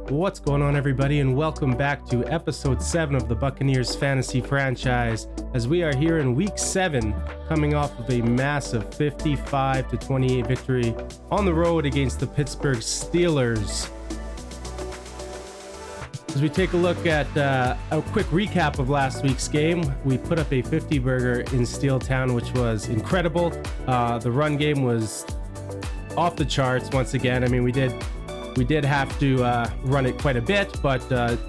What's going on, everybody, and welcome back to episode 7 of the Buccaneers fantasy franchise, as we are here in week 7, coming off of a massive 55-28 victory on the road against the Pittsburgh Steelers. As we take a look at a quick recap of last week's game, we put up a 50-burger in Steeltown, which was incredible. The run game was off the charts once again. I mean, we did have to run it quite a bit, but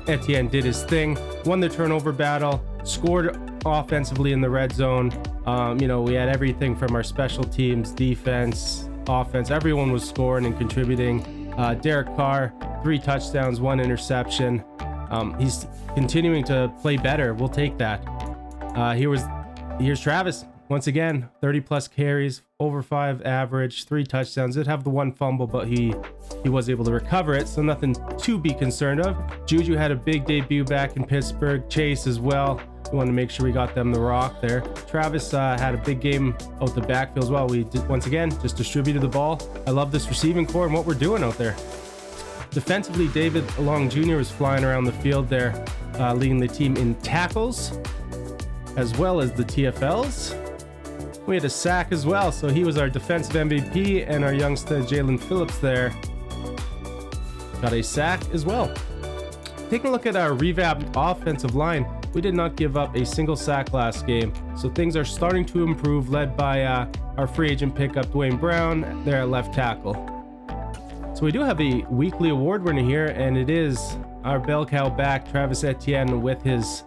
Etienne did his thing, won the turnover battle, scored offensively in the red zone. We had everything from our special teams, defense, offense. Everyone was scoring and contributing. Derek Carr, 3 touchdowns, 1 interception. He's continuing to play better. We'll take that. Here's Travis. Once again, 30 plus carries, over 5 average, 3 touchdowns. Did have the 1 fumble, but he was able to recover it, so nothing to be concerned of. Juju had a big debut back in Pittsburgh. Chase as well. We wanted to make sure we got them the rock there. Travis had a big game out the backfield as well. We once again just distributed the ball. I love this receiving core and what we're doing out there. Defensively, David Long Jr. was flying around the field there, leading the team in tackles, as well as the TFLs. We had a sack as well, so he was our defensive MVP, and our youngster Jalen Phillips there got a sack as well. Taking a look at our revamped offensive line, we did not give up a single sack last game, so things are starting to improve, led by our free agent pickup Dwayne Brown there at left tackle. So we do have a weekly award winner here, and it is our bell cow back, Travis Etienne, with his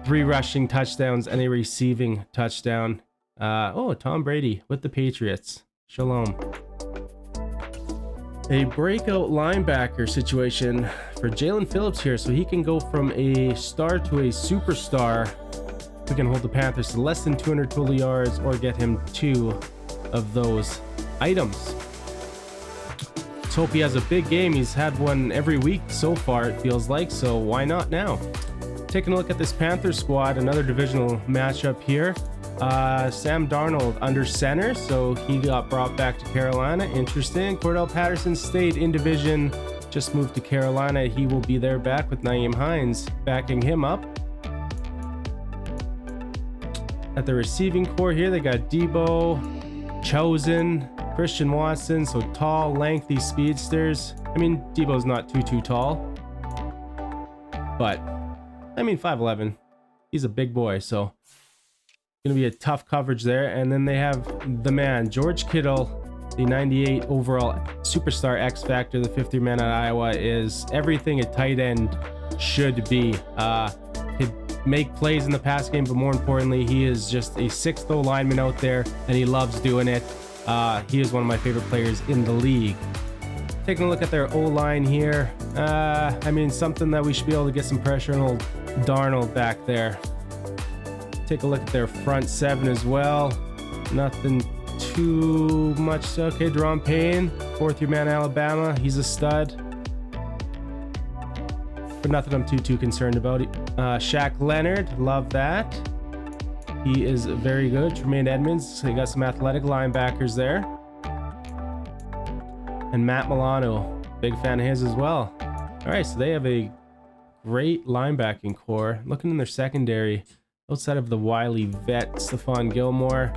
3 rushing touchdowns and a receiving touchdown. Tom Brady with the Patriots. Shalom. A breakout linebacker situation for Jalen Phillips here, so he can go from a star to a superstar. We can hold the Panthers to less than 200 total yards or get him 2 of those items. Let's hope he has a big game. He's had one every week so far, it feels like, so why not now? Taking a look at this Panthers squad, another divisional matchup here. Sam Darnold under center, so he got brought back to Carolina. Interesting. Cordell Patterson stayed in division, just moved to Carolina. He will be there back with Nyheim Hines backing him up. At the receiving core here, they got Debo, Chosen, Christian Watson, so tall, lengthy speedsters. I mean, Debo's not too tall, but I mean 5'11". He's a big boy, so gonna be a tough coverage there. And then they have the man George Kittle, the 98 overall superstar X Factor. The 50 man at Iowa is everything a tight end should be. He'd make plays in the pass game, but more importantly, he is just a 6th O lineman out there, and he loves doing it. He is one of my favorite players in the league. Taking a look at their O line here, something that we should be able to get some pressure on old Darnold back there. Take a look at their front 7 as well. Nothing too much. Okay, Deron Payne, 4th-year man Alabama. He's a stud, but nothing I'm too concerned about. Shaq Leonard, love that. He is very good. Tremaine Edmonds, so you got some athletic linebackers there. And Matt Milano, big fan of his as well. All right, so they have a great linebacking core. Looking in their secondary, outside of the wily vet Stephon Gilmore,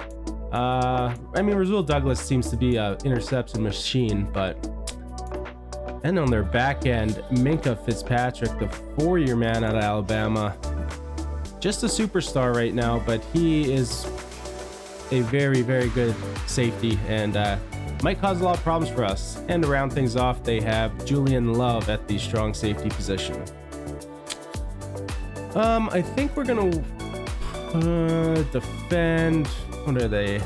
Rasul Douglas seems to be an interception machine, but and on their back end, Minka Fitzpatrick, the 4-year man out of Alabama, just a superstar right now, but he is a very good safety and might cause a lot of problems for us. And to round things off, they have Julian Love at the strong safety position. I think we're gonna defend, what are they,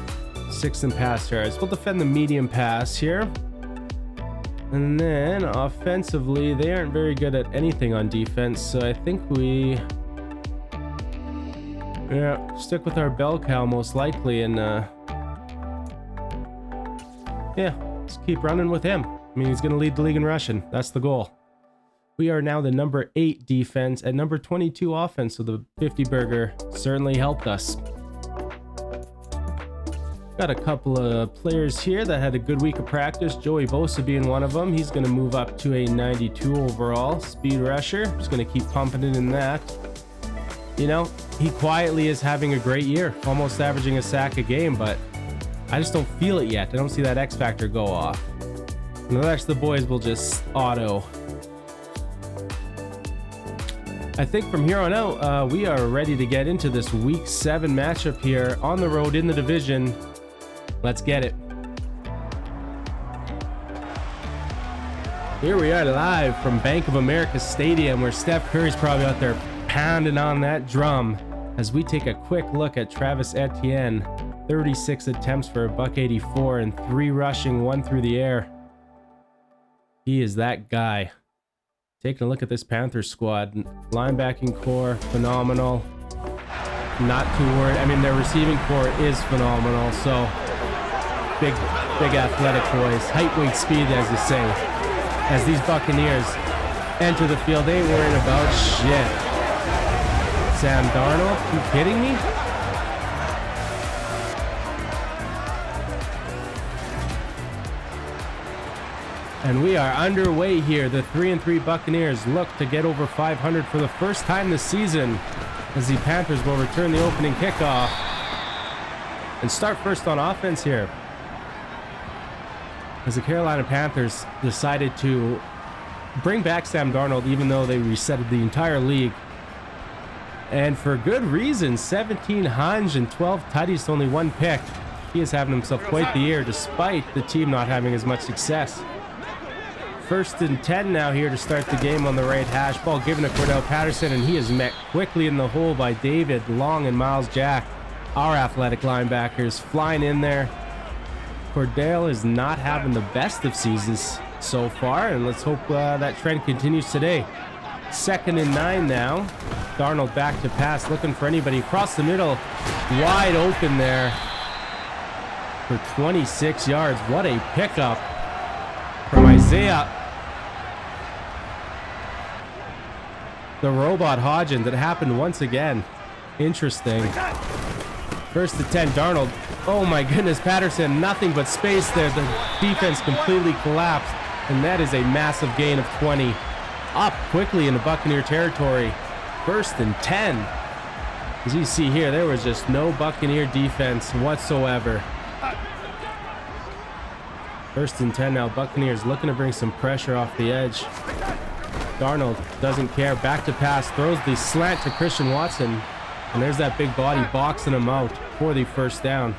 6th in pass yards. We'll defend the medium pass here. And then offensively, they aren't very good at anything on defense, so I think we stick with our bell cow most likely, and just keep running with him. I mean, he's gonna lead the league in rushing. That's the goal. We are now the number 8 defense and number 22 offense, so the 50 burger certainly helped us. Got a couple of players here that had a good week of practice. Joey Bosa being one of them. He's going to move up to a 92 overall speed rusher. Just going to keep pumping it in that. You know, he quietly is having a great year, almost averaging a sack a game, but I just don't feel it yet. I don't see that X factor go off. And the rest of the boys will just auto. I think from here on out, we are ready to get into this week 7 matchup here on the road in the division. Let's get it. Here we are live from Bank of America Stadium, where Steph Curry's probably out there pounding on that drum, as we take a quick look at Travis Etienne. 36 attempts for a $184 and 3 rushing, 1 through the air. He is that guy. Taking a look at this Panthers squad. Linebacking core, phenomenal. Not too worried. I mean, their receiving core is phenomenal. So, big athletic boys. Height, weight, speed, as you say. As these Buccaneers enter the field, they ain't worried about shit. Sam Darnold, you kidding me? And we are underway here. The 3-3 Buccaneers look to get over 500 for the first time this season, as the Panthers will return the opening kickoff and start first on offense here. As the Carolina Panthers decided to bring back Sam Darnold, even though they resetted the entire league. And for good reason. 1,712 tutties to only 1 pick. He is having himself quite the year, despite the team not having as much success. 1st and 10 now here to start the game on the right hash. Ball given to Cordell Patterson, and he is met quickly in the hole by David Long and Miles Jack, our athletic linebackers, flying in there. Cordell is not having the best of seasons so far, and let's hope that trend continues today. 2nd and 9 now. Darnold back to pass, looking for anybody across the middle. Wide open there for 26 yards. What a pickup from Isaiah. The robot Hodgins. It happened once again. Interesting. 1st and 10, Darnold. Oh my goodness, Patterson, nothing but space there. The defense completely collapsed, and that is a massive gain of 20. Up quickly into Buccaneer territory. 1st and 10. As you see here, there was just no Buccaneer defense whatsoever. 1st and 10 now. Buccaneers looking to bring some pressure off the edge. Darnold doesn't care. Back to pass. Throws the slant to Christian Watson. And there's that big body boxing him out for the 1st down.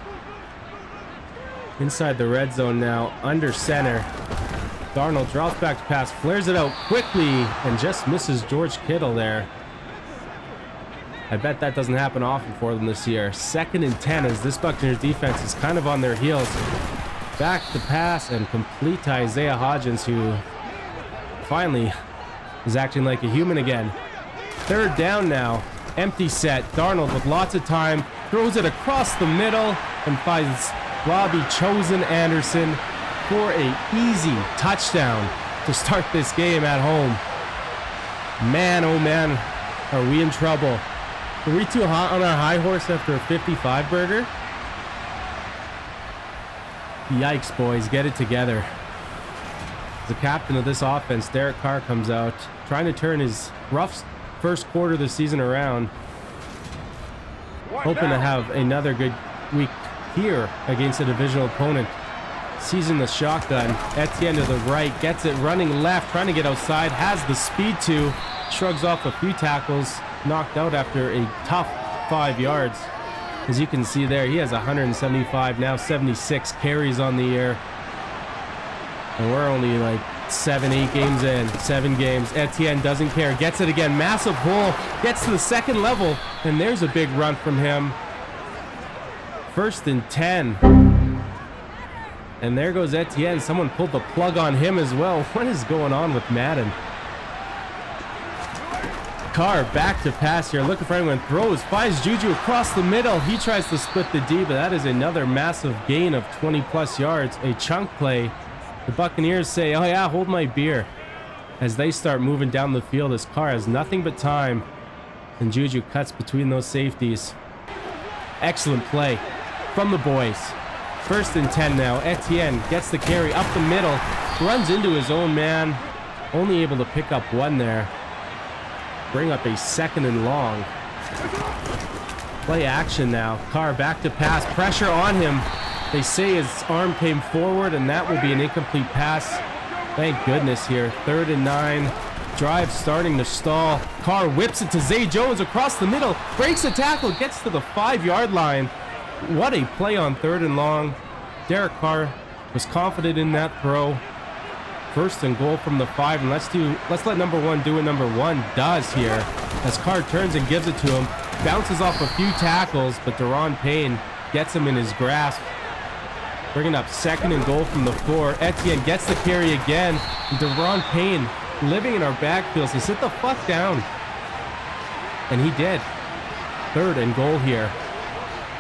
Inside the red zone now. Under center. Darnold drops back to pass. Flares it out quickly. And just misses George Kittle there. I bet that doesn't happen often for them this year. 2nd and 10 as this Buccaneers defense is kind of on their heels. Back to pass and complete to Isaiah Hodgins, who finally is acting like a human again. 3rd down now. Empty set. Darnold with lots of time. Throws it across the middle and finds Robbie Chosen Anderson for a easy touchdown to start this game at home. Man, oh man, are we in trouble. Are we too hot on our high horse after a 55 burger? Yikes, boys, get it together. The captain of this offense, Derek Carr, comes out trying to turn his rough first quarter of the season around, hoping to have another good week here against a divisional opponent. Seizing the shotgun. Etienne to the right, gets it running left, trying to get outside, has the speed to, shrugs off a few tackles, knocked out after a tough 5 yards. As you can see there, he has 175, now 76 carries on the year. And we're only like 7 games in. 7 games. Etienne doesn't care. Gets it again. Massive hole. Gets to the 2nd level. And there's a big run from him. 1st and 10. And there goes Etienne. Someone pulled the plug on him as well. What is going on with Madden? Carr back to pass here. Looking for anyone. Throws. Finds Juju across the middle. He tries to split the D, but that is another massive gain of 20 plus yards. A chunk play. The Buccaneers say, oh yeah, hold my beer, as they start moving down the field as Carr has nothing but time. And Juju cuts between those safeties. Excellent play from the boys. First and 10 now. Etienne gets the carry up the middle, runs into his own man, only able to pick up one there. Bring up a 2nd and long. Play action now. Carr back to pass, pressure on him. They say his arm came forward, and that will be an incomplete pass. Thank goodness here. 3rd and 9. Drive starting to stall. Carr whips it to Zay Jones across the middle. Breaks a tackle. Gets to the 5-yard line. What a play on 3rd and long. Derek Carr was confident in that throw. 1st and goal from the 5. And let's let number 1 do what number 1 does here. As Carr turns and gives it to him. Bounces off a few tackles, but Deron Payne gets him in his grasp. Bringing up 2nd and goal from the 4. Etienne gets the carry again. Deron Payne living in our backfield says, sit the fuck down. And he did. 3rd and goal here.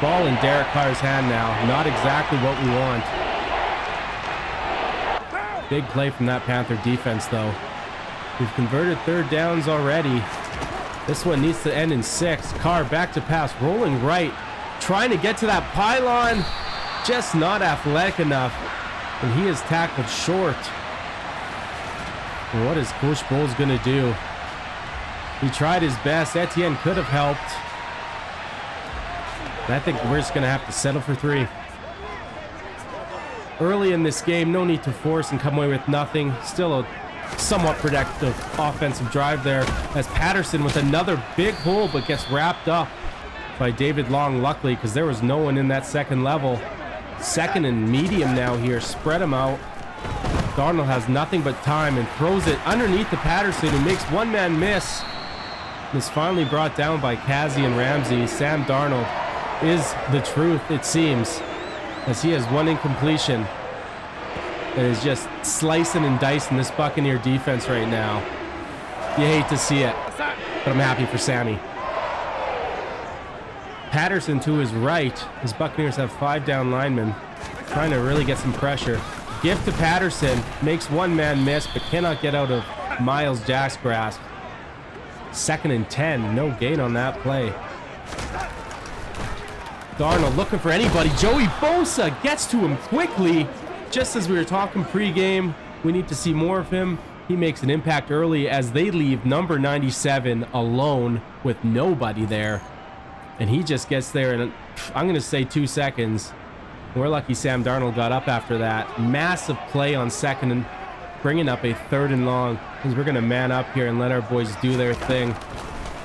Ball in Derek Carr's hand now. Not exactly what we want. Big play from that Panther defense, though. We've converted 3rd downs already. This one needs to end in 6. Carr back to pass, rolling right. Trying to get to that pylon. Just not athletic enough. And he is tackled short. And what is Coach Bowles going to do? He tried his best. Etienne could have helped. And I think we're just going to have to settle for 3. Early in this game, no need to force and come away with nothing. Still a somewhat productive offensive drive there, as Patterson with another big hole, but gets wrapped up by David Long, luckily, because there was no one in that 2nd level. 2nd and medium now here. Spread him out. Darnold has nothing but time and throws it underneath to Patterson, who makes one man miss. And is finally brought down by Kazi and Ramsey. Sam Darnold is the truth, it seems, as he has one incompletion and is just slicing and dicing this Buccaneer defense right now. You hate to see it, but I'm happy for Sammy. Patterson to his right. His Buccaneers have 5 down linemen, trying to really get some pressure. Give to Patterson, makes one man miss, but cannot get out of Miles Jack's grasp. 2nd and 10, no gain on that play. Darnold looking for anybody. Joey Bosa gets to him quickly. Just as we were talking pregame, we need to see more of him. He makes an impact early as they leave number 97 alone with nobody there. And he just gets there in, I'm going to say 2 seconds. We're lucky Sam Darnold got up after that. Massive play on 2nd and bringing up a 3rd and long, because we're going to man up here and let our boys do their thing.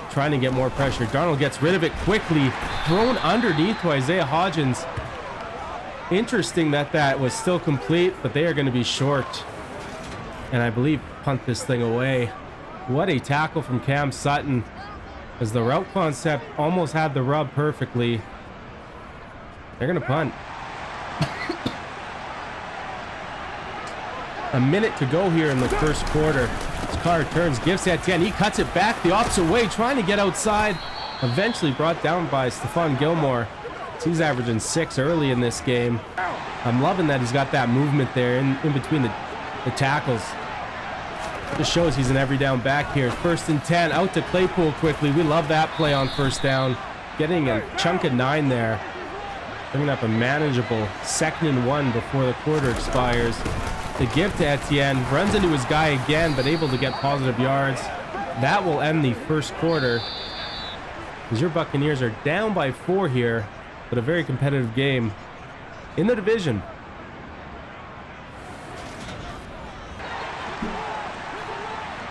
Trying to get more pressure. Darnold gets rid of it quickly. Thrown underneath to Isaiah Hodgins. Interesting that was still complete, but they are going to be short. And I believe punt this thing away. What a tackle from Cam Sutton, as the route concept almost had the rub perfectly. They're going to punt. A minute to go here in the 1st quarter. Carr turns, gives Etienne. He cuts it back the opposite way, trying to get outside. Eventually brought down by Stephon Gilmore. He's averaging 6 early in this game. I'm loving that he's got that movement there in between the tackles. Just shows he's an every down back here. 1st and 10, out to Claypool quickly. We love that play on 1st down. Getting a chunk of 9 there. Bringing up a manageable 2nd and 1 before the quarter expires. The give to Etienne, runs into his guy again, but able to get positive yards. That will end the 1st quarter, as your Buccaneers are down by 4 here, but a very competitive game in the division.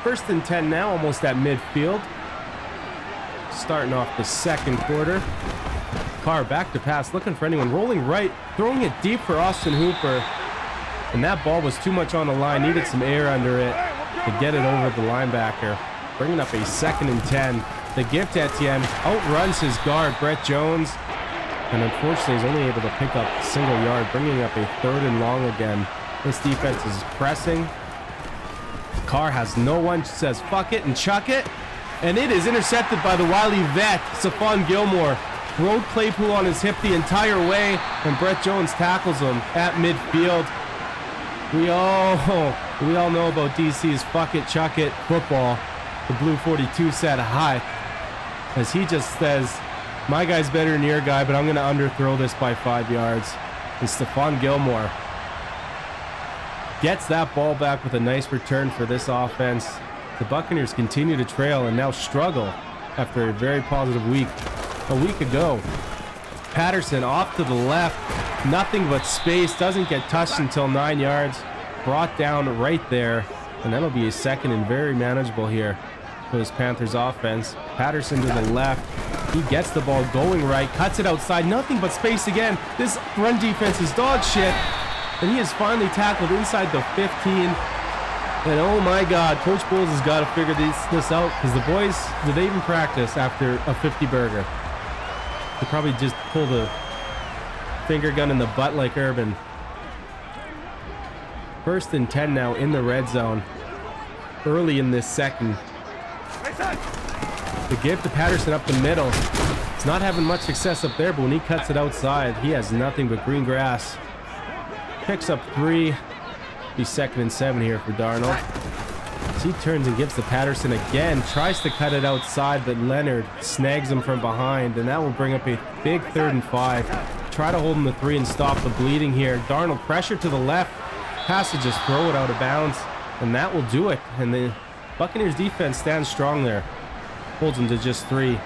First and 10 now, almost at midfield. Starting off the 2nd quarter. Carr back to pass, looking for anyone, rolling right, throwing it deep for Austin Hooper. And that ball was too much on the line, needed some air under it to get it over the linebacker. Bringing up a 2nd and 10. The give to Etienne, outruns his guard, Brett Jones. And unfortunately, he's only able to pick up a single yard, bringing up a 3rd and long again. This defense is pressing. Carr has no one, says fuck it and chuck it. And it is intercepted by the wily vet, Stephon Gilmore. Rode Claypool on his hip the entire way, and Brett Jones tackles him at midfield. We all know about DC's fuck it, chuck it football. The Blue 42 said hi, as he just says, my guy's better than your guy, but I'm going to underthrow this by 5 yards. And Stephon Gilmore gets that ball back with a nice return for this offense. The Buccaneers continue to trail and now struggle after a very positive week a week ago. Patterson off to the left, nothing but space, doesn't get touched until 9 yards, brought down right there, and that'll be a second and very manageable here for this Panthers offense. Patterson to the left, he gets the ball going right, cuts it outside, nothing but space again. This run defense is dog shit, and he is finally tackled inside the 15. And oh my God, Coach Bowles has got to figure this out, because the boys, did they even practice after a 50 burger? They probably just pulled a finger gun in the butt like Urban. 1st and 10 now in the red zone. Early in this second. The give to Patterson up the middle. He's not having much success up there, but when he cuts it outside, he has nothing but green grass. Picks up 3. Be 2nd and 7 here for Darnold. As he turns and gives to Patterson again, tries to cut it outside, but Leonard snags him from behind, and that will bring up a big 3rd and 5. Try to hold him to 3 and stop the bleeding here. Darnold pressure to the left, has to just throw it out of bounds, and that will do it. And the Buccaneers defense stands strong there, holds him to just 3.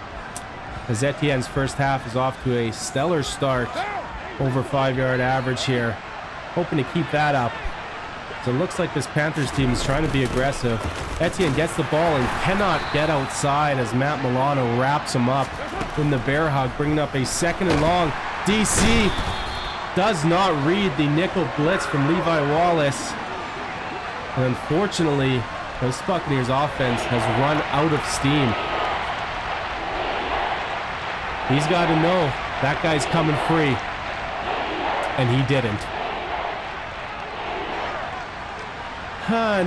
As Etienne's first half is off to a stellar start, over 5-yard average here, hoping to keep that up. So it looks like this Panthers team is trying to be aggressive. Etienne gets the ball and cannot get outside as Matt Milano wraps him up in the bear hug, bringing up a 2nd and long. DC does not read the nickel blitz from Levi Wallace. And unfortunately, this Buccaneers offense has run out of steam. He's got to know that guy's coming free. And he didn't.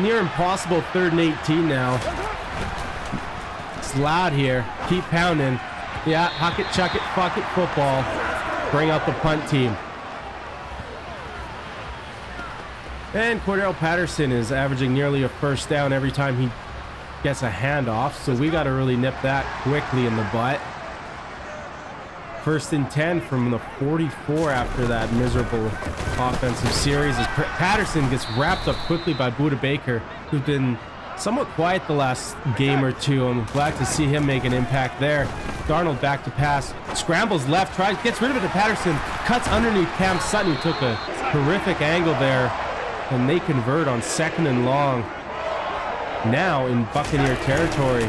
Near impossible 3rd and 18 now. It's loud here. Keep pounding. Yeah, huck it, chuck it, fuck it, football. Bring out the punt team. And Cordell Patterson is averaging nearly a 1st down every time he gets a handoff, so we got to really nip that quickly in the butt. 1st and 10 from the 44 after that miserable offensive series as Patterson gets wrapped up quickly by Budda Baker, who's been somewhat quiet the last game or two. I'm glad to see him make an impact there. Darnold back to pass, scrambles left, gets rid of it to Patterson, cuts underneath Cam Sutton, who took a horrific angle there, and they convert on 2nd and long. Now in Buccaneer territory,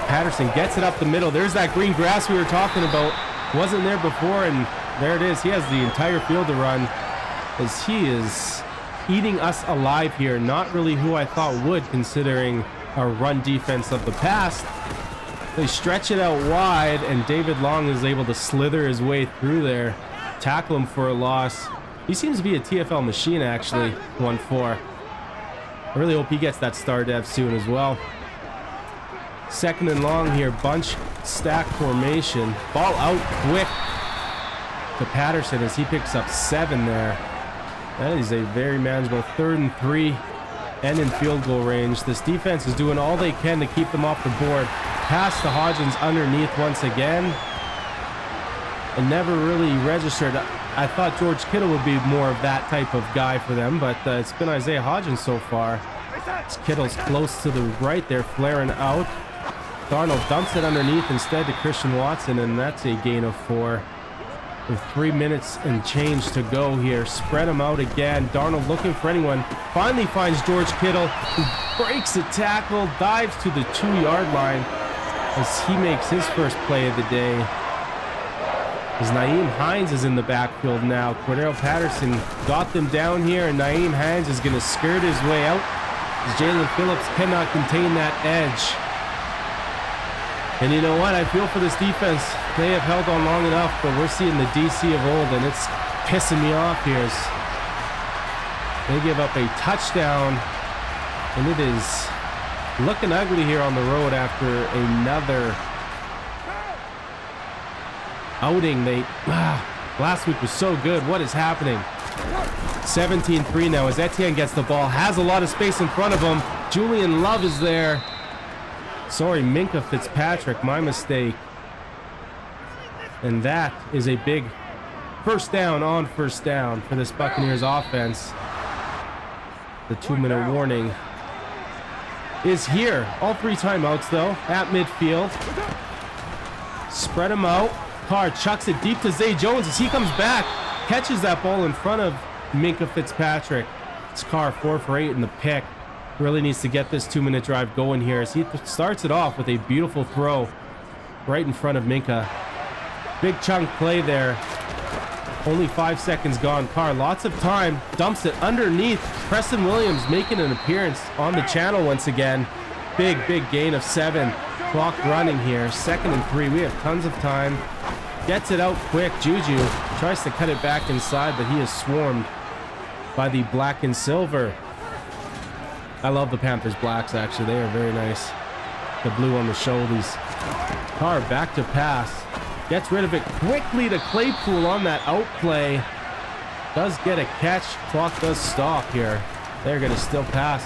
Patterson gets it up the middle. There's that green grass we were talking about. Wasn't there before, and there it is. He has the entire field to run as he is eating us alive here. Not really who I thought would, considering our run defense of the past. They stretch it out wide, and David Long is able to slither his way through there, tackle him for a loss. He seems to be a TFL machine, actually. 1-4. I really hope he gets that star dev soon as well. 2nd and long here, bunch stack formation. Ball out quick to Patterson as he picks up 7 there. That is a very manageable 3rd and 3 and in field goal range. This defense is doing all they can to keep them off the board. Pass to Hodgins underneath once again. And never really registered. I thought George Kittle would be more of that type of guy for them, but it's been Isaiah Hodgins so far. As Kittle's close to the right there, flaring out. Darnold dumps it underneath instead to Christian Watson, and that's a gain of 4. With 3 minutes and change to go here. Spread him out again. Darnold looking for anyone. Finally finds George Kittle, who breaks the tackle, dives to the 2-yard line as he makes his first play of the day. As Nyheim Hines is in the backfield now. Cordell Patterson got them down here, and Nyheim Hines is going to skirt his way out as Jalen Phillips cannot contain that edge. And you know what? I feel for this defense. They have held on long enough, but we're seeing the DC of old, and it's pissing me off here. They give up a touchdown, and it is looking ugly here on the road after another outing. Last week was so good. What is happening? 17-3 now as Etienne gets the ball, has a lot of space in front of him. Julian Love is there. Sorry, Minka Fitzpatrick, my mistake. And that is a big First down on first down for this Buccaneers offense. The 2-minute warning is here. All 3 timeouts though at midfield. Spread them out. Carr chucks it deep to Zay Jones as he comes back. Catches that ball in front of Minkah Fitzpatrick. It's Carr 4 for 8 in the pick. Really needs to get this 2-minute drive going here as he starts it off with a beautiful throw right in front of Minkah. Big chunk play there. Only 5 seconds gone. Carr, lots of time, dumps it underneath. Preston Williams making an appearance on the channel once again. Big gain of 7. Clock running here. 2nd and 3. We have tons of time. Gets it out quick. Juju tries to cut it back inside, but he is swarmed by the black and silver. I love the Panthers blacks, actually. They are very nice. The blue on the shoulders. Carr back to pass. Gets rid of it quickly to Claypool on that outplay. Does get a catch. Clock does stop here. They're going to still pass.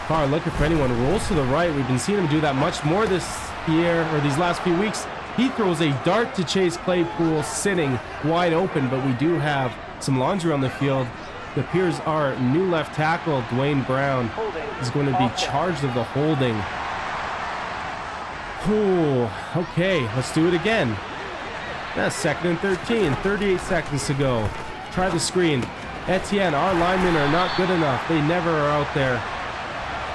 Carr looking for anyone. Rolls to the right. We've been seeing him do that much more this year, or these last few weeks. He throws a dart to chase Claypool sitting wide open, but we do have some laundry on the field. It appears our new left tackle, Dwayne Brown, is going to be charged of the holding. Ooh, okay, let's do it again. That's 2nd and 13, 38 seconds to go. Try the screen. Etienne, our linemen are not good enough. They never are out there.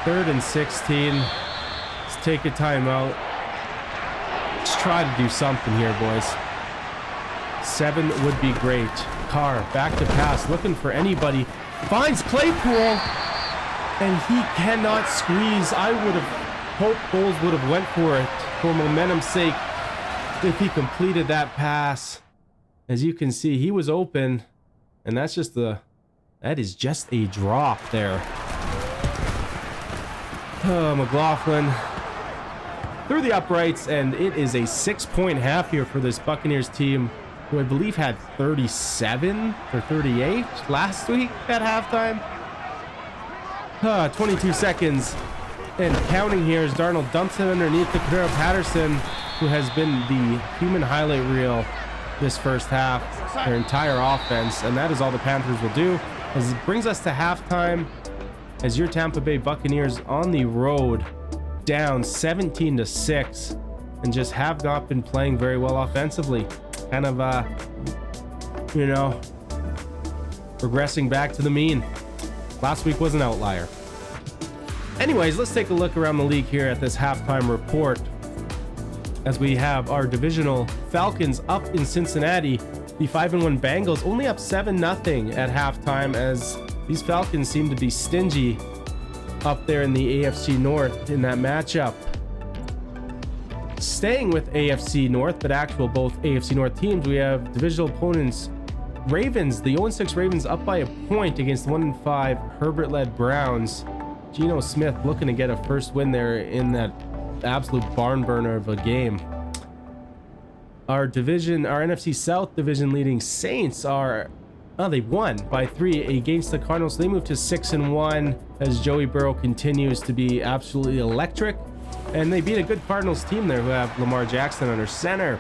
3rd and 16. Let's take a timeout. Let's try to do something here, boys. 7 would be great. Carr back to pass, looking for anybody. Finds Claypool, and he cannot squeeze. I would have hoped Bowles would have went for it for momentum's sake if he completed that pass. As you can see, he was open, and that is just a drop there. Oh, McLaughlin through the uprights, and it is a 6-point half here for this Buccaneers team, who I believe had 37 or 38 last week at halftime. 22 seconds and counting here as Darnold dumps it underneath the Cordero Patterson, who has been the human highlight reel this first half, their entire offense, and that is all the Panthers will do. As it brings us to halftime, as your Tampa Bay Buccaneers on the road down 17-6 and just have not been playing very well offensively. Kind of regressing back to the mean. Last week was an outlier. Anyways, let's take a look around the league here at this halftime report, as we have our divisional Falcons up in Cincinnati. The 5-1 Bengals only up 7-0 at halftime, as these Falcons seem to be stingy up there in the AFC North in that matchup. Staying with AFC North, but actual both AFC North teams, we have divisional opponents Ravens, the 0-6 Ravens up by a point against the 1-5 Herbert-led Browns. Geno Smith looking to get a first win there in that absolute barn burner of a game. Our NFC South division leading Saints they won by 3 against the Cardinals. They move to 6-1 as Joey Burrow continues to be absolutely electric. And they beat a good Cardinals team there who have Lamar Jackson under center.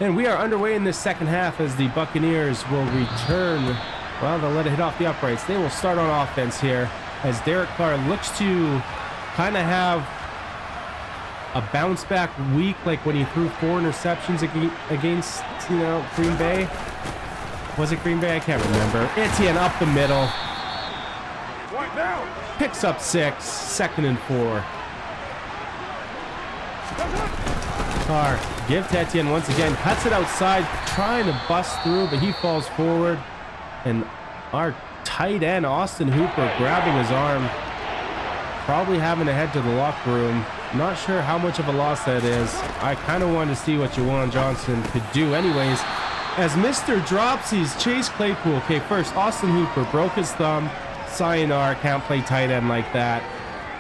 And we are underway in this second half as the Buccaneers will return. Well, they'll let it hit off the uprights. They will start on offense here as Derek Carr looks to kind of have a bounce back week, like when he threw 4 interceptions against Green Bay. Was it Green Bay? I can't remember. Etienne up the middle. Picks up 6, 2nd and 4. Carr, give to Etienne once again, cuts it outside, trying to bust through, but he falls forward. And our tight end, Austin Hooper, grabbing his arm, probably having to head to the locker room. Not sure how much of a loss that is. I kind of wanted to see what Juwan Johnson could do anyways. As Mr. Dropsies chase Claypool. Okay, first, Austin Hooper broke his thumb. Sayonara, can't play tight end like that.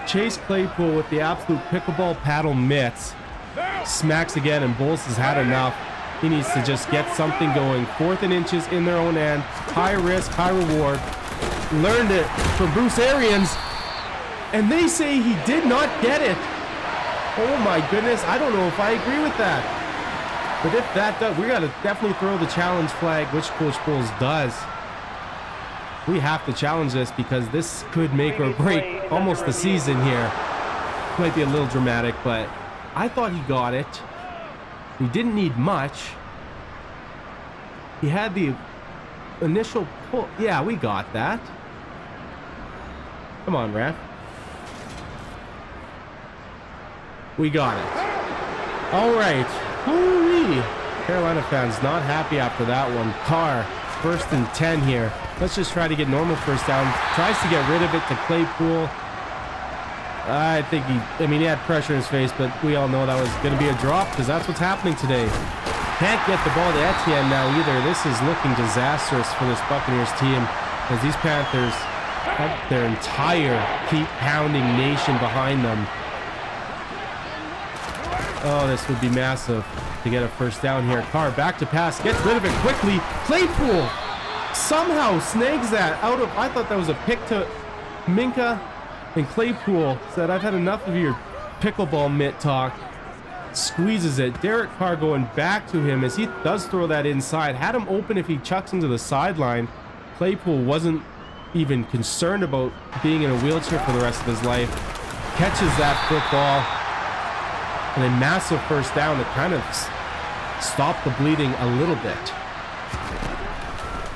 Chase Claypool with the absolute pickleball paddle mitts. Smacks again, and Bowles has had enough. He needs to just get something going. 4th and inches in their own end. High risk, high reward. Learned it from Bruce Arians. And they say he did not get it. Oh my goodness, I don't know if I agree with that. But if that does, we got to definitely throw the challenge flag, which Coach Bowles does. We have to challenge this because this could make or break almost the season here. Might be a little dramatic, but I thought he got it. We didn't need much. He had the initial pull. Yeah, we got that. Come on, ref. We got it. All right. Hoo-wee. Carolina fans not happy after that one. Carr, 1st and 10 here. Let's just try to get normal first down. Tries to get rid of it to Claypool. I think he had pressure in his face, but we all know that was going to be a drop because that's what's happening today. Can't get the ball to Etienne now either. This is looking disastrous for this Buccaneers team as these Panthers have their entire keep pounding nation behind them. Oh, this would be massive to get a first down here. Carr back to pass, gets rid of it quickly. Claypool somehow snags that out of, I thought that was a pick to Minka, and Claypool said, I've had enough of your pickleball mitt talk. Squeezes it. Derek Carr going back to him as he does throw that inside. Had him open if he chucks him to the sideline. Claypool wasn't even concerned about being in a wheelchair for the rest of his life. Catches that football. And a massive first down to kind of stop the bleeding a little bit.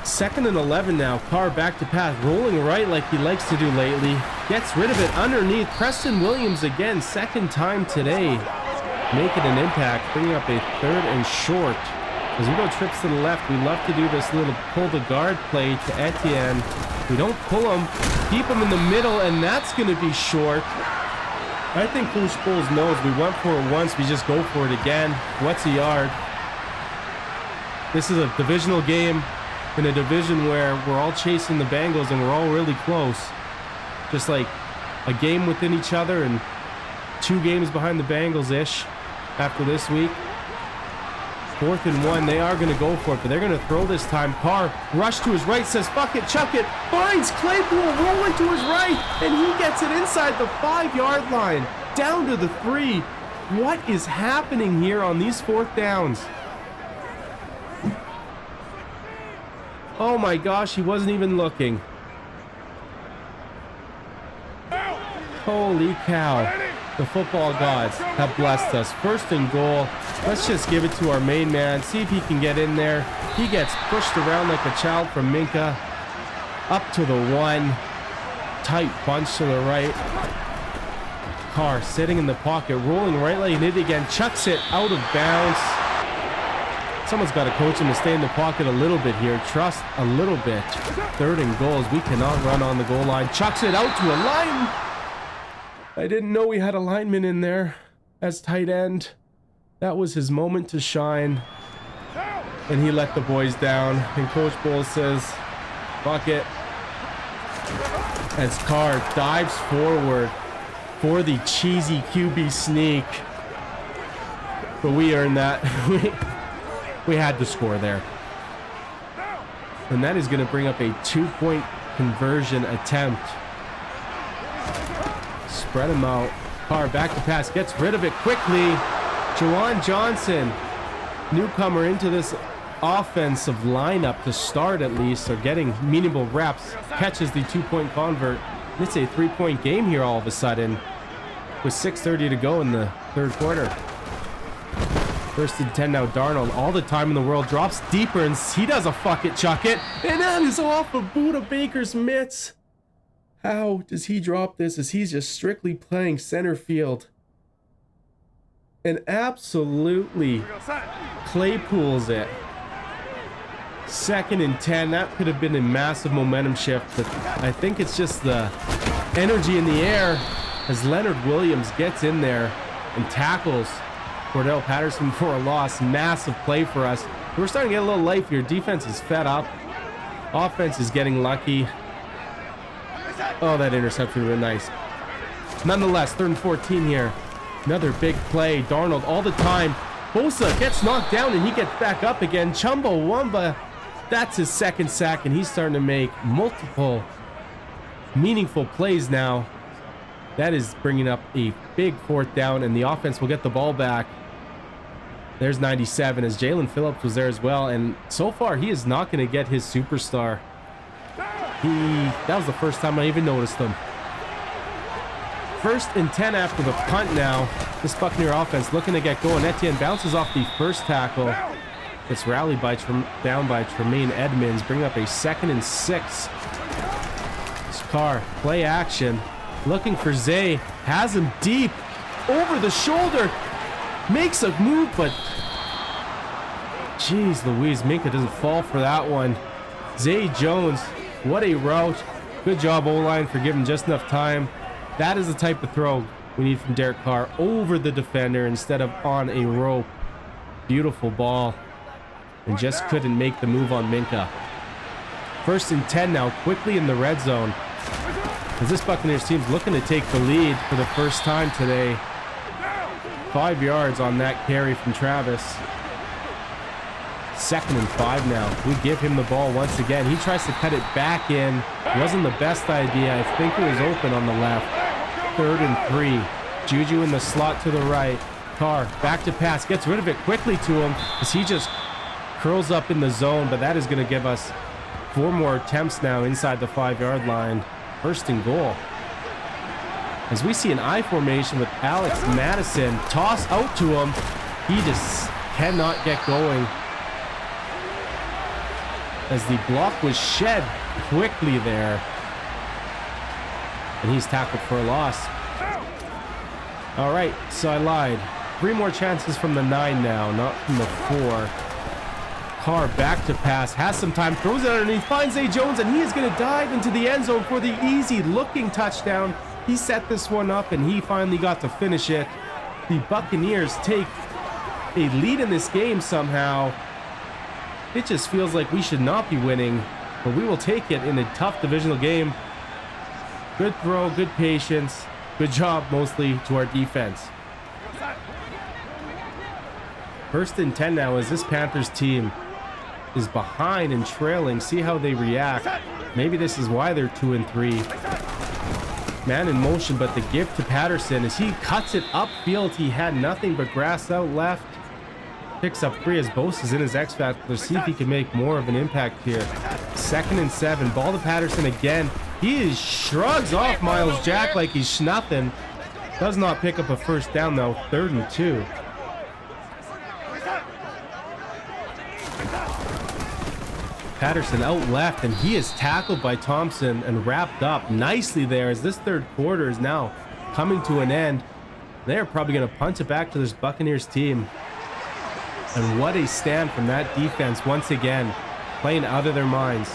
2nd and 11 now. Carr back to pass. Rolling right like he likes to do lately. Gets rid of it underneath. Preston Williams again. 2nd time today. Making an impact. Bringing up a 3rd and short. As we go trips to the left, we love to do this little pull the guard play to Etienne. We don't pull him. Keep him in the middle, and that's going to be short. I think Coach Bowles knows we went for it once. We just go for it again. What's a yard? This is a divisional game in a division where we're all chasing the Bengals and we're all really close. Just like a game within each other and 2 games behind the Bengals-ish after this week. 4th and 1. They are going to go for it, but they're going to throw this time. Carr, rush to his right, says, fuck it, chuck it. Finds Claypool rolling to his right, and he gets it inside the 5-yard line. Down to the 3. What is happening here on these 4th downs? Oh my gosh, he wasn't even looking. Holy cow. The football gods have blessed us. 1st and goal. Let's just give it to our main man. See if he can get in there. He gets pushed around like a child from Minka. Up to the 1. Tight bunch to the right. Carr sitting in the pocket. Rolling right like an idiot again. Chucks it out of bounds. Someone's got to coach him to stay in the pocket a little bit here. Trust a little bit. 3rd and goals. We cannot run on the goal line. Chucks it out to a line. I didn't know we had a lineman in there as tight end. That was his moment to shine. And he let the boys down. And Coach Bowles says, fuck it. As Carr dives forward for the cheesy QB sneak. But we earned that. We had to score there. And that is going to bring up a 2-point conversion attempt. Spread him out. Carr back to pass. Gets rid of it quickly. Juwan Johnson, newcomer into this offensive lineup to start at least, or getting meaningful reps, catches the 2-point convert. It's a 3-point game here all of a sudden with 6:30 to go in the 3rd quarter. 1st and 10 now. Darnold, all the time in the world, drops deeper and he does a fuck it, chuck it, and that is off of Buda Baker's mitts. How does he drop this as he's just strictly playing center field? And absolutely Claypool's it. 2nd and 10. That could have been a massive momentum shift, but I think it's just the energy in the air as Leonard Williams gets in there and tackles Cordell Patterson for a loss. Massive play for us. We're starting to get a little life here. Defense is fed up. Offense is getting lucky. Oh, that interception would have been nice. Nonetheless, 3rd and 14 here. Another big play. Darnold all the time. Bosa gets knocked down and he gets back up again. Chumbawamba, that's his 2nd sack, and he's starting to make multiple meaningful plays now. That is bringing up a big 4th down, and the offense will get the ball back. There's 97 as Jalen Phillips was there as well. And so far, he is not going to get his superstar. That was the first time I even noticed him. 1st and 10 after the punt now. This Buccaneer offense looking to get going. Etienne bounces off the first tackle. Gets rallied down by Tremaine Edmonds. Bring up a 2nd and 6. Carr, play action. Looking for Zay. Has him deep. Over the shoulder. Makes a move, but... Jeez Louise, Minka doesn't fall for that one. Zay Jones, what a route. Good job, O-line, for giving just enough time. That is the type of throw we need from Derek Carr. Over the defender instead of on a rope. Beautiful ball. And just couldn't make the move on Minka. 1st and 10 now, quickly in the red zone. As this Buccaneers team's looking to take the lead for the first time today. 5 yards on that carry from Travis. 2nd and 5 now. We give him the ball once again. He tries to cut it back in. Wasn't the best idea. I think it was open on the left. 3rd and 3. Juju in the slot to the right. Carr back to pass. Gets rid of it quickly to him as he just curls up in the zone, but that is going to give us 4 more attempts now inside the 5-yard line. 1st and goal. As we see an I formation with Alex Madison. Toss out to him. He just cannot get going. As the block was shed quickly there. And he's tackled for a loss. All right, so I lied. 3 more chances from the 9 now, not from the 4. Carr back to pass, has some time, throws it underneath, finds Zay Jones, and he is going to dive into the end zone for the easy-looking touchdown. He set this one up, and he finally got to finish it. The Buccaneers take a lead in this game somehow. It just feels like we should not be winning, but we will take it in a tough divisional game. Good throw, good patience, good job mostly to our defense. 1st and 10 now as this Panthers team is behind and trailing. See how they react. Maybe this is why they're 2 and 3. Man in motion, but the gift to Patterson as he cuts it upfield. He had nothing but grass out left. Picks up 3 as Bose is in his X Factor. See if he can make more of an impact here. 2nd and 7. Ball to Patterson again. He shrugs off Miles Jack like he's nothing. Does not pick up a first down though. 3rd and 2. Patterson out left, and he is tackled by Thompson and wrapped up nicely there as this 3rd quarter is now coming to an end. They're probably going to punt it back to this Buccaneers team. And what a stand from that defense once again, playing out of their minds.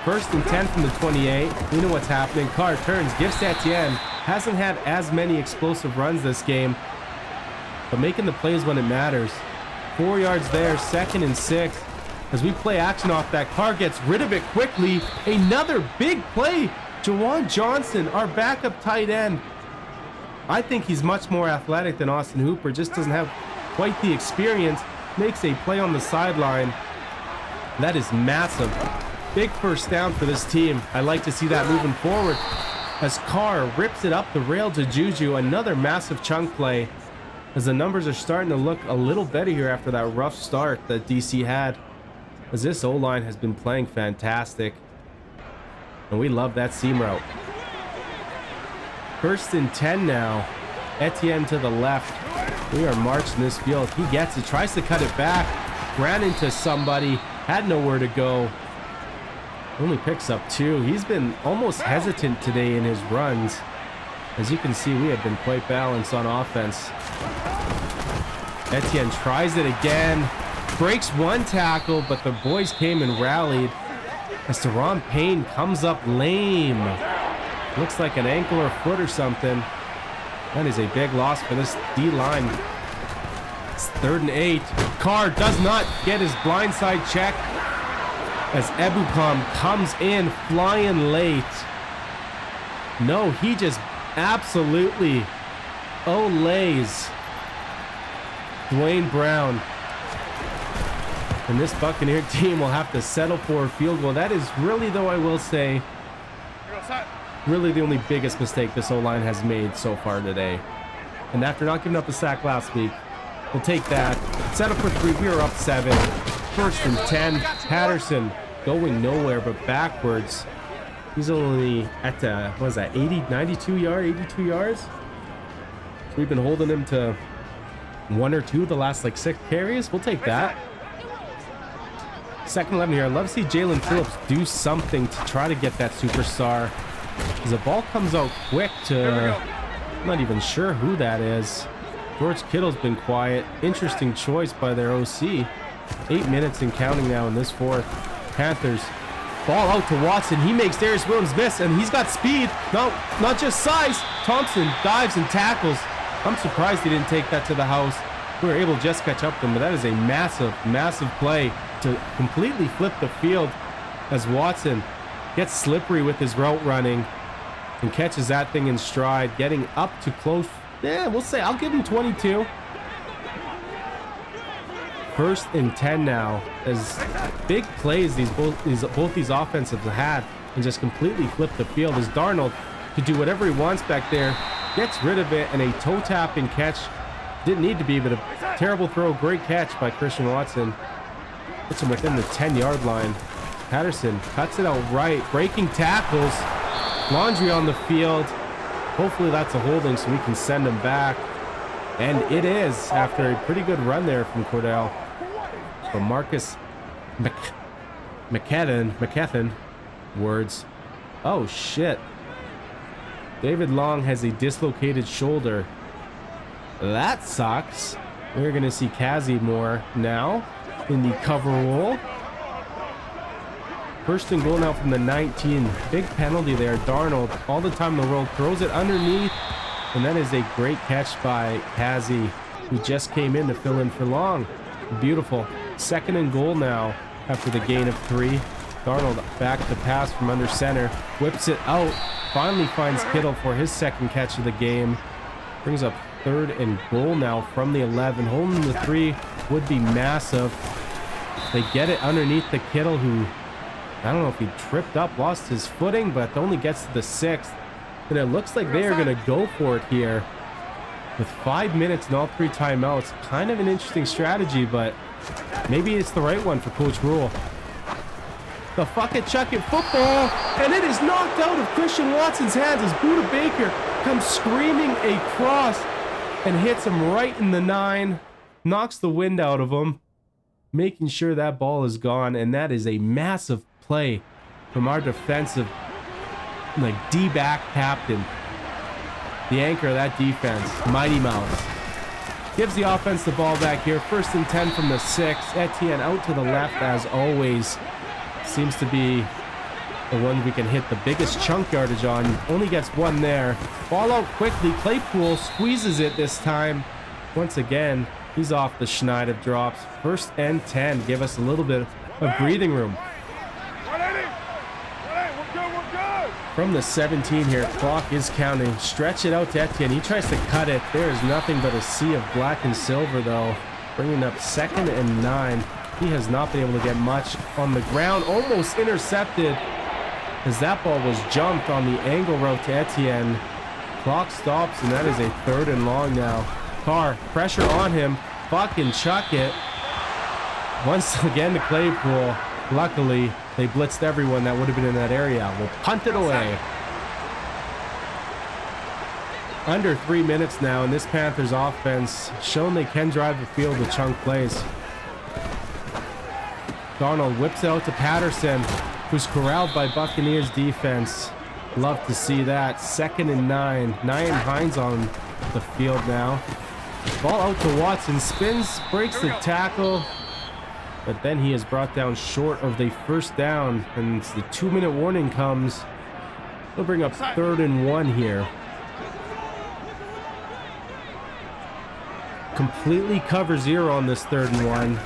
1st and 10 from the 28. We know what's happening. Carr turns, gives to Etienne. Hasn't had as many explosive runs this game, but making the plays when it matters. 4 yards there, 2nd and 6. As we play action off that, Carr gets rid of it quickly. Another big play. Jawan Johnson, our backup tight end. I think he's much more athletic than Austin Hooper. Just doesn't have quite the experience. Makes a play on the sideline. That is massive. Big first down for this team. I like to see that moving forward. As Carr rips it up the rail to Juju. Another massive chunk play. As the numbers are starting to look a little better here after that rough start that DC had. As this O-line has been playing fantastic. And we love that seam route. 1st and 10 now. Etienne to the left. We are marching this field. He gets it, tries to cut it back. Ran into somebody. Had nowhere to go. Only picks up 2. He's been almost hesitant today in his runs. As you can see, we have been quite balanced on offense. Etienne tries it again. Breaks 1 tackle, but the boys came and rallied. As Teron Payne comes up lame. Looks like an ankle or foot or something. That is a big loss for this D-line. It's 3rd and 8. Carr does not get his blindside check. As Ebukam comes in flying late. No, he just absolutely olays Dwayne Brown. And this Buccaneer team will have to settle for a field goal. That is really, though, I will say, really the only biggest mistake this O-line has made so far today. And after not giving up a sack last week, We'll take that. Set up for 3. We are up 7. 1st and 10. Patterson going nowhere but backwards. He's only at, what is that, 82 yards? So we've been holding him to 1 or 2 the last like 6 carries. We'll take that. 2nd 11 here. I love to see Jalen Phillips do something to try to get that superstar. As the ball comes out quick to, I'm not even sure who that is. George Kittle's been quiet. Interesting choice by their OC. 8 minutes and counting now in this 4th. Panthers. Ball out to Watson. He makes Darius Williams miss, and he's got speed. No, not just size. Thompson dives and tackles. I'm surprised he didn't take that to the house. We were able to just catch up to him, but that is a massive, massive play to completely flip the field as Watson gets slippery with his route running and catches that thing in stride, getting up to close. Yeah, we'll say I'll give him 22. 1st and 10 now, as big plays both these offenses have had and just completely flip the field as Darnold could do whatever he wants back there, gets rid of it, and a toe tapping catch. Didn't need to be, but a terrible throw. Great catch by Christian Watson. Puts him within the 10-yard line. Patterson cuts it out right, breaking tackles. Laundry on the field. Hopefully that's a holding so we can send him back. And it is, after a pretty good run there from Cordell. From Marcus McKethan. Words. Oh, shit. David Long has a dislocated shoulder. That sucks. We're going to see Kazi more now in the cover roll. 1st and goal now from the 19. Big penalty there. Darnold all the time in the roll. Throws it underneath. And that is a great catch by Kazi, who just came in to fill in for Long. Beautiful. 2nd and goal now after the gain of 3. Darnold back to pass from under center. Whips it out. Finally finds Kittle for his 2nd catch of the game. Brings up 3rd and goal now from the 11. Holding the 3 would be massive. They get it underneath the Kittle, who, I don't know if he tripped up, lost his footing, but only gets to the 6th. And it looks like they are going to go for it here. With 5 minutes and all 3 timeouts. Kind of an interesting strategy, but maybe it's the right one for Coach Rule. The fuck it, chuck it football, and it is knocked out of Christian Watson's hands as Buda Baker comes screaming across and hits him right in the 9, knocks the wind out of him, making sure that ball is gone. And that is a massive play from our defensive, like, D-back captain, the anchor of that defense, Mighty Mouse. Gives the offense the ball back here. 1st and 10 from the 6. Etienne out to the left as always. Seems to be the one we can hit the biggest chunk yardage on. Only gets 1 there. Ball out quickly. Claypool squeezes it this time. Once again, he's off the schneid of drops. 1st and 10. Give us a little bit of breathing room. From the 17 here, clock is counting. Stretch it out to Etienne. He tries to cut it. There is nothing but a sea of black and silver, though. Bringing up 2nd and 9. He has not been able to get much on the ground. Almost intercepted as that ball was jumped on the angle route to Etienne. Clock stops, and that is a 3rd and long now. Carr, pressure on him. Fucking chuck it. Once again to Claypool. Luckily, they blitzed everyone that would have been in that area. We'll punt it away. Under 3 minutes now, and this Panthers offense shown they can drive the field with chunk plays. Darnold whips it out to Patterson, who's corralled by Buccaneers defense. Love to see that. 2nd and 9. Nyheim Hines on the field now. Ball out to Watson. Spins, breaks the tackle. But then he is brought down short of the 1st down. And the 2-minute warning comes. They'll bring up 3rd and 1 here. Completely cover 0 on this 3rd and 1.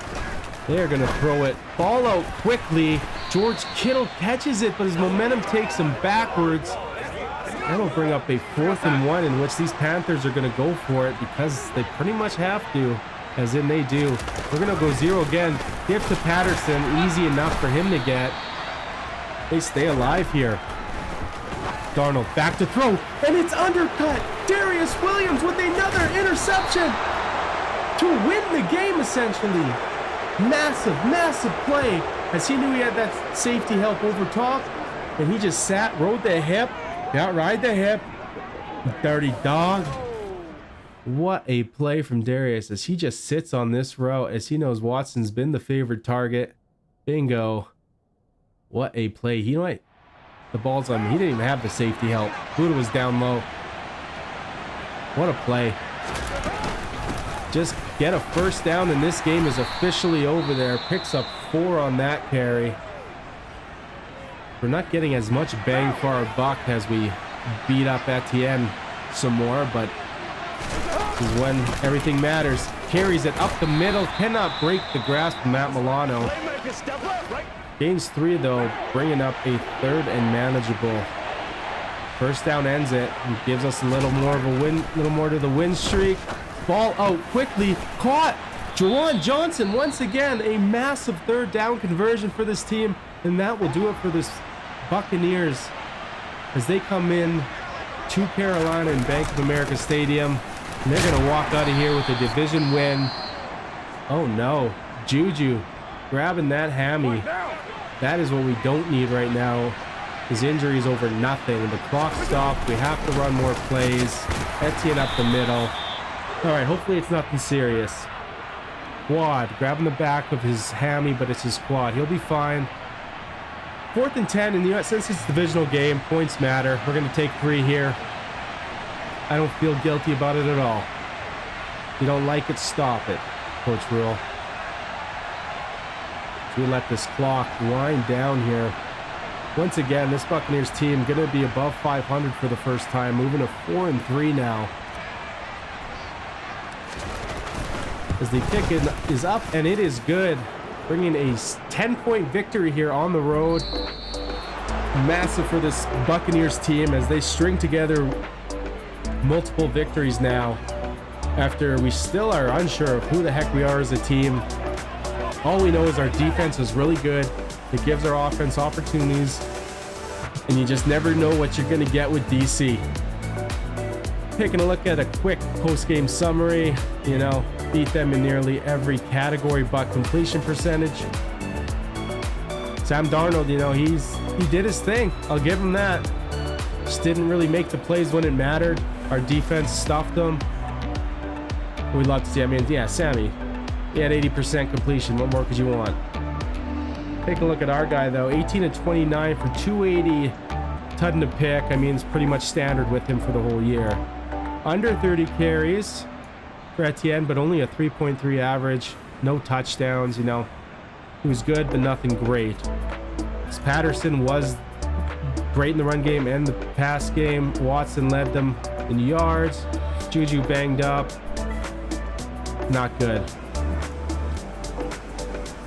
They're going to throw it. Ball out quickly. George Kittle catches it, but his momentum takes him backwards. That'll bring up a 4th and 1 in which these Panthers are going to go for it because they pretty much have to, as in they do. We're going to go 0 again. Give to Patterson. Easy enough for him to get. They stay alive here. Darnold back to throw, and it's undercut. Darius Williams with another interception. to win the game, essentially. Massive, massive play, as he knew he had that safety help over top, and he just sat, rode the hip. Yeah, ride the hip. Dirty dog. What a play from Darius, as he just sits on this route, as he knows Watson's been the favored target. Bingo. What a play. You know what? The ball's on him. He didn't even have the safety help. Buddha was down low. What a play. Just get a first down, and this game is officially over there. Picks up 4 on that carry. We're not getting as much bang for our buck as we beat up Etienne some more, but this is when everything matters. Carries it up the middle. Cannot break the grasp from Matt Milano. Gains 3 though, bringing up a 3rd and manageable. First down ends it and gives us a little more of a win, little more to the win streak. Ball out quickly, caught. Juwan Johnson once again, a massive 3rd down conversion for this team, and that will do it for this Buccaneers as they come in to Carolina in Bank of America Stadium, and they're gonna walk out of here with a division win. Oh no, Juju grabbing that hammy. That is what we don't need right now. His injury is over nothing. The clock stopped. We have to run more plays. Etienne up the middle. All right, hopefully it's nothing serious. Quad, grabbing the back of his hammy, but it's his quad. He'll be fine. 4th and 10, and since it's a divisional game, points matter. We're going to take 3 here. I don't feel guilty about it at all. If you don't like it, stop it, Coach Rule. We let this clock wind down here. Once again, this Buccaneers team going to be above 500 for the first time, moving to 4-3 now. As the kick is up, and it is good, bringing a 10-point victory here on the road. Massive for this Buccaneers team as they string together multiple victories now, after we still are unsure of who the heck we are as a team. All we know is our defense is really good. It gives our offense opportunities, and you just never know what you're going to get with DC. Taking a look at a quick post-game summary, beat them in nearly every category but completion percentage. Sam Darnold, he did his thing. I'll give him that. Just didn't really make the plays when it mattered. Our defense stuffed them. We'd love to see. Sammy. He had 80% completion. What more could you want? Take a look at our guy, though. 18-29 for 280. Tutting to pick. It's pretty much standard with him for the whole year. Under 30 carries for Etienne, but only a 3.3 average. No touchdowns, He was good, but nothing great. Patterson was great in the run game and the pass game. Watson led them in yards. Juju banged up. Not good.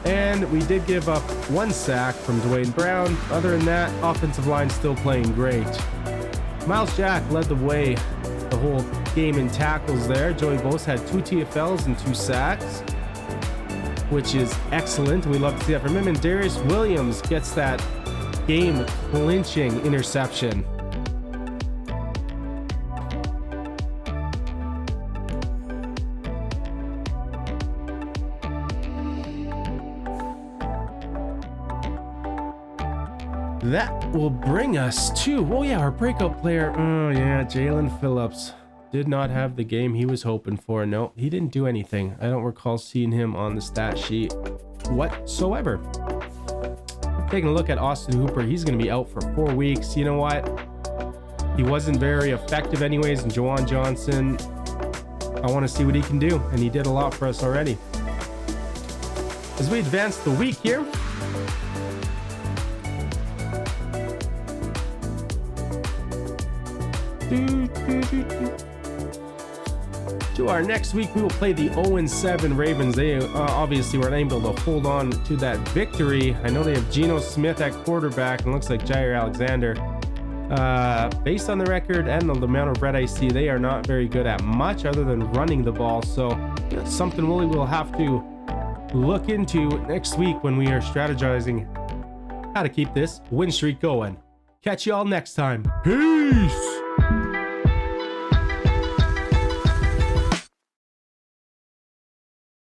And we did give up 1 sack from Dwayne Brown. Other than that, offensive line still playing great. Miles Jack led the way the whole game in tackles there. Joey Bosa had 2 TFLs and 2 sacks, which is excellent. We love to see that from him. And Darius Williams gets that game-clinching interception. That will bring us to, our breakout player. Jalen Phillips did not have the game he was hoping for. No, he didn't do anything. I don't recall seeing him on the stat sheet whatsoever. Taking a look at Austin Hooper, he's going to be out for 4 weeks. You know what? He wasn't very effective anyways, and Juwan Johnson, I want to see what he can do, and he did a lot for us already. As we advance the week here, to our next week, we will play the 0-7 Ravens. They obviously were unable to hold on to that victory. I know they have Geno Smith at quarterback, and looks like Jair Alexander. Based on the record and the amount of red I see, they are not very good at much other than running the ball. So something we will have to look into next week when we are strategizing how to keep this win streak going. Catch you all next time. Peace.